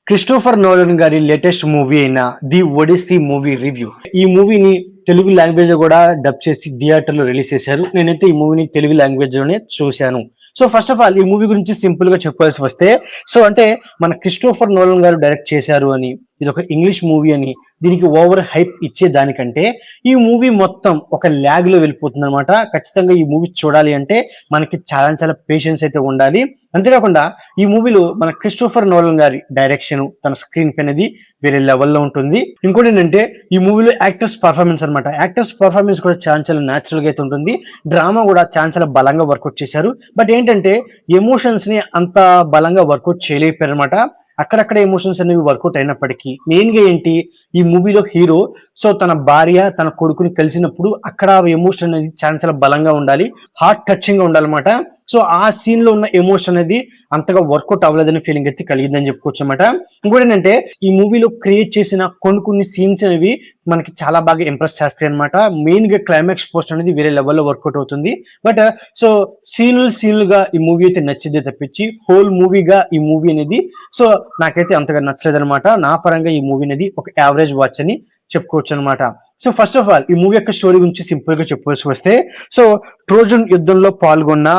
Christopher Nolan గారి latest movie అయిన the Odissi movie review. ఈ మూవీని తెలుగు లాంగ్వేజ్ కూడా డబ్ చేసి థియేటర్ లో రిలీజ్ చేశారు. నేనైతే ఈ మూవీని తెలుగు లాంగ్వేజ్ లోనే చూశాను. సో ఫస్ట్ ఆఫ్ ఆల్ ఈ మూవీ గురించి సింపుల్ గా చెప్పాల్సి వస్తే, సో అంటే మన క్రిస్టోఫర్ నోలన్ గారు డైరెక్ట్ చేశారు అని, ఇది ఒక ఇంగ్లీష్ మూవీ అని దీనికి ఓవర్ హైప్ ఇచ్చే దానికంటే ఈ మూవీ మొత్తం ఒక ల్యాగ్ లో వెళ్ళిపోతుంది అనమాట. ఖచ్చితంగా ఈ మూవీ చూడాలి అంటే మనకి చాలా చాలా పేషెన్స్ అయితే ఉండాలి. అంతేకాకుండా ఈ మూవీలో మన క్రిస్టోఫర్ నోలన్ గారి డైరెక్షన్, తన స్క్రీన్ పే అనేది వేరే లెవెల్లో ఉంటుంది. ఇంకోటి ఏంటంటే ఈ మూవీలో యాక్టర్స్ పర్ఫార్మెన్స్ అనమాట. యాక్టర్స్ పర్ఫార్మెన్స్ కూడా చాలా చాలా న్యాచురల్ గా అయితే ఉంటుంది. డ్రామా కూడా చాలా చాలా బలంగా వర్కౌట్ చేశారు. బట్ ఏంటంటే ఎమోషన్స్ ని అంత బలంగా వర్కౌట్ చేయలేకపోయారు అనమాట. అక్కడక్కడ ఎమోషన్స్ అనేవి వర్కౌట్ అయినప్పటికీ మెయిన్ గా ఏంటి, ఈ మూవీలో హీరో సో తన భార్య తన కొడుకుని కలిసినప్పుడు అక్కడ ఎమోషన్ అనేది చాలా చాలా బలంగా ఉండాలి, హార్ట్ టచింగ్ గా ఉండాలన్నమాట. సో ఆ సీన్ లో ఉన్న ఎమోషన్ అనేది అంతగా వర్కౌట్ అవ్వలేదని ఫీలింగ్ అయితే కలిగిందని చెప్పుకోవచ్చు అనమాట. ఇంకోటి ఏంటంటే ఈ మూవీలో క్రియేట్ చేసిన కొన్ని సీన్స్ అనేవి మనకి చాలా బాగా ఇంప్రెస్ చేస్తాయి అనమాట. మెయిన్ గా క్లైమాక్స్ పోస్ట్ అనేది వేరే లెవెల్లో వర్కౌట్ అవుతుంది. బట్ సో సీన్లుగా ఈ మూవీ అయితే నచ్చింది తప్పించి హోల్ మూవీగా ఈ మూవీ అనేది సో నాకైతే అంతగా నచ్చలేదు అనమాట. నా పరంగా ఈ మూవీ అనేది ఒక యావరేజ్ వాచ్ అని చెప్పుకోవచ్చు అనమాట. సో ఫస్ట్ ఆఫ్ ఆల్ ఈ మూవీ యొక్క స్టోరీ గురించి సింపుల్ గా చెప్పుకోవాల్సి వస్తే, సో ట్రోజన్ యుద్ధంలో పాల్గొన్న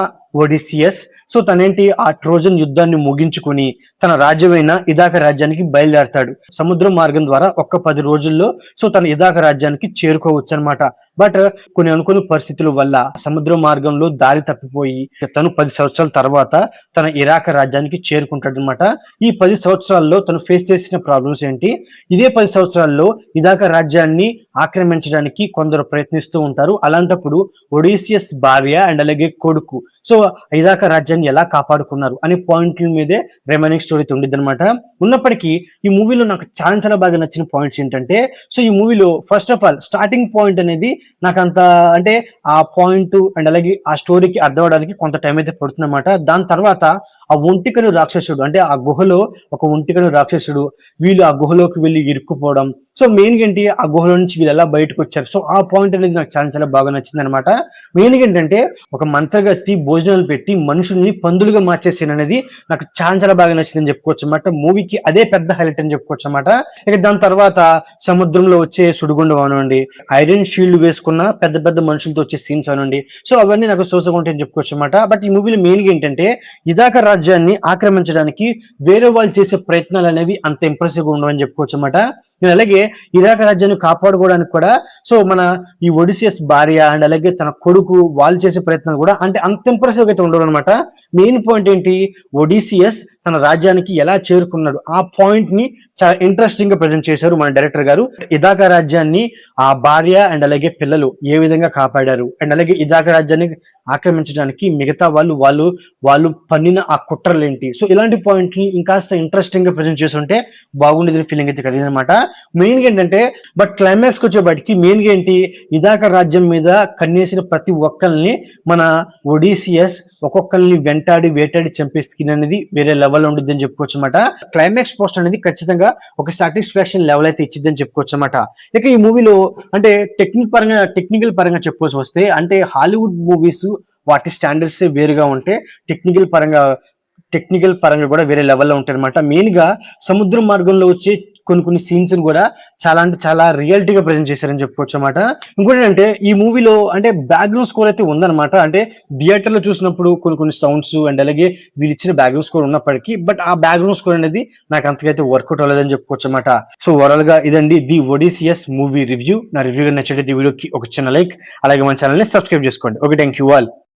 ఒడిసియస్ సో తనేంటి ఆ ట్రోజన్ యుద్ధాన్ని ముగించుకుని తన రాజ్యమైన ఇదాక రాజ్యానికి బయలుదేరతాడు. సముద్ర మార్గం ద్వారా 10 రోజుల్లో సో తన ఇదాక రాజ్యానికి చేరుకోవచ్చు అనమాట. బట్ కొన్ని అనుకున్న పరిస్థితుల వల్ల సముద్ర మార్గంలో దారి తప్పిపోయి తను 10 సంవత్సరాల తర్వాత తన ఇరాక్ రాజ్యానికి చేరుకుంటాడు అనమాట. ఈ 10 సంవత్సరాల్లో తను ఫేస్ చేసిన ప్రాబ్లమ్స్ ఏంటి, ఇదే 10 సంవత్సరాల్లో ఇదాక రాజ్యాన్ని ఆక్రమించడానికి కొందరు ప్రయత్నిస్తూ ఉంటారు. అలాంటప్పుడు ఒడిసియస్ భార్య అండ్ అలాగే కొడుకు సో ఇదాక రాజ్యాన్ని ఎలా కాపాడుకున్నారు అనే పాయింట్ల మీదే రిమైనింగ్ స్టోరీ ఉండిద్ది అనమాట. ఉన్నప్పటికీ ఈ మూవీలో నాకు చాలా చాలా బాగా నచ్చిన పాయింట్స్ ఏంటంటే, సో ఈ మూవీలో first of all starting point అనేది నాకు అంత అంటే ఆ పాయింట్ అండ్ అలాగే ఆ స్టోరీకి అర్థం అవడానికి కొంత టైం అయితే పడుతుంది అనమాట. దాని తర్వాత ఆ ఒంటికను రాక్షసుడు అంటే ఆ గుహలో ఒక ఒంటికను రాక్షసుడు వీళ్ళు ఆ గుహలోకి వెళ్ళి ఇరుక్కుపోవడం, సో మెయిన్ ఏంటి ఆ గుహలో నుంచి వీళ్ళు ఎలా బయటకు వచ్చారు, సో ఆ పాయింట్ అనేది నాకు చాలా చాలా బాగా నచ్చింది అనమాట. మెయిన్ ఏంటంటే ఒక మంత్రగత్తి భోజనాలు పెట్టి మనుషుల్ని పందులుగా మార్చేసిన అనేది నాకు చాలా చాలా బాగా నచ్చిందని చెప్పుకోవచ్చు అనమాట. మూవీకి అదే పెద్ద హైలైట్ అని చెప్పుకోవచ్చు అనమాట. ఇక దాని తర్వాత సముద్రంలో వచ్చే సుడిగుండం అనండి, ఐరన్ షీల్డ్ వేసుకున్న పెద్ద పెద్ద మనుషులతో వచ్చే సీన్స్ అనండి, సో అవన్నీ నాకు సోసగా ఉంటాయని చెప్పుకోవచ్చు అనమాట. బట్ ఈ మూవీలో మెయిన్ ఏంటంటే ఇదాక రాజ్యాన్ని ఆక్రమించడానికి వేరే వాళ్ళు చేసే ప్రయత్నాలు అనేవి అంత ఇంప్రెసివ్ గా ఉండవని చెప్పుకోవచ్చు అనమాట. అలాగే ఇరాక్ రాజ్యాన్ని కాపాడుకోవడానికి కూడా సో మన ఈ ఒడిసియస్ భార్య అండ్ అలాగే తన కొడుకు వాళ్ళు చేసే ప్రయత్నాలు కూడా అంటే అంత ఇంప్రెసివ్ గా అయితే ఉండవు అనమాట. మెయిన్ పాయింట్ ఏంటి, ఒడిసియస్ తన రాజ్యానికి ఎలా చేరుకున్నాడు ఆ పాయింట్ ని చాలా ఇంట్రెస్టింగ్ గా ప్రజెంట్ చేశారు మన డైరెక్టర్ గారు. ఇదాక రాజ్యాన్ని ఆ భార్య అండ్ అలాగే పిల్లలు ఏ విధంగా కాపాడారు అండ్ అలాగే ఇదాక రాజ్యాన్ని ఆక్రమించడానికి మిగతా వాళ్ళు పన్నిన ఆ కుట్రలు ఏంటి, సో ఇలాంటి పాయింట్ ని ఇంకాస్త ఇంట్రెస్టింగ్ గా ప్రజెంట్ చేస్తుంటే బాగుండేది ఫీలింగ్ అయితే కలిగింది అనమాట. మెయిన్ గా ఏంటంటే బట్ క్లైమాక్స్ కి వచ్చేపాటికి మెయిన్ గా ఏంటి, ఇదాక రాజ్యం మీద కన్నేసిన ప్రతి ఒక్కరిని మన ఒడిసియస్ ఒక్కొక్కరిని వేటాడి చంపేస్తుంది అనేది వేరే లెవెల్ ఉంటుంది అని చెప్పుకోవచ్చు అనమాట. క్లైమాక్స్ పోస్ట్ అనేది ఖచ్చితంగా ఒక సాటిస్ఫాక్షన్ లెవెల్ అయితే ఇచ్చిందని చెప్పుకోవచ్చు అనమాట. ఇక ఈ మూవీలో అంటే టెక్నికల్ పరంగా చెప్పుకోవచ్చు వస్తే, అంటే హాలీవుడ్ మూవీస్ వాటి స్టాండర్డ్స్ వేరుగా ఉంటే టెక్నికల్ పరంగా కూడా వేరే లెవెల్లో ఉంటాయి అనమాట. మెయిన్ గా సముద్ర మార్గంలో వచ్చే కొన్ని సీన్స్ కూడా చాలా అంటే చాలా రియాలిటీగా ప్రజెంట్ చేశారని చెప్పుకోవచ్చు అనమాట. ఇంకోటి అంటే ఈ మూవీలో అంటే బ్యాక్గ్రౌండ్ స్కోర్ అయితే ఉందన్నమాట. అంటే థియేటర్ లో చూసినప్పుడు కొన్ని సౌండ్స్ అండ్ అలాగే వీళ్ళు ఇచ్చిన బ్యాక్గ్రౌండ్ స్కోర్ ఉన్నప్పటికీ బట్ ఆ బ్యాక్గ్రౌండ్ స్కోర్ అనేది నాకు అంతకైతే వర్కౌట్ అవ్వలేదని చెప్పుకోవచ్చు అనమాట. సో ఓవరాల్ గా ఇదండి ది ఒడిసియస్ మూవీ రివ్యూ. నా రివ్యూ నచ్చితే ఈ వీడియోకి ఒక చిన్న లైక్, అలాగే మన ఛానల్ ని సబ్స్క్రైబ్ చేసుకోండి. Okay, thank you all.